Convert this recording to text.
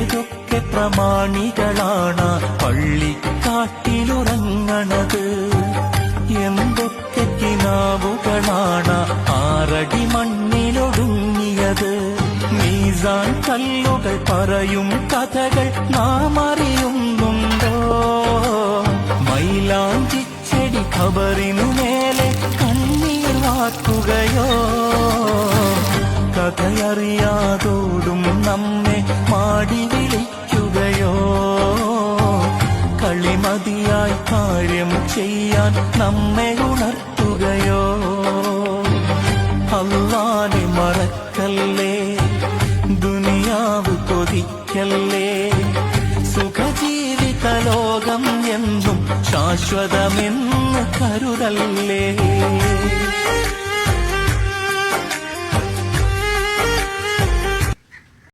ഏതൊക്കെ പ്രമാണികളാണ് പള്ളിക്കാട്ടിലുറങ്ങണത്, എന്തൊക്കെ കിനാവുകളാണ് 6 അടി മണ്ണിലൊടുങ്ങിയത്. മീസാൻ കല്ലുകൾ പറയും കഥകൾ നാം അറിയുന്നുണ്ടോ? മൈലാഞ്ചിച്ചെടി ഖബറിനു മേലെ കണ്ണീർ വാക്കുകയോ? കഥയറിയാതോടും നമ്മെ മാടി വിളിക്കുകയോ? കളിമതിയായി കാര്യം ചെയ്യാൻ നമ്മെ ഉണർത്തുകയോ? അല്ലാഹനെ മറക്കല്ലേ, ദുനിയാവ് കൊതിക്കല്ലേ, സുഖജീവിത ലോകം എന്നും ശാശ്വതമെന്ന് കരുതല്ലേ.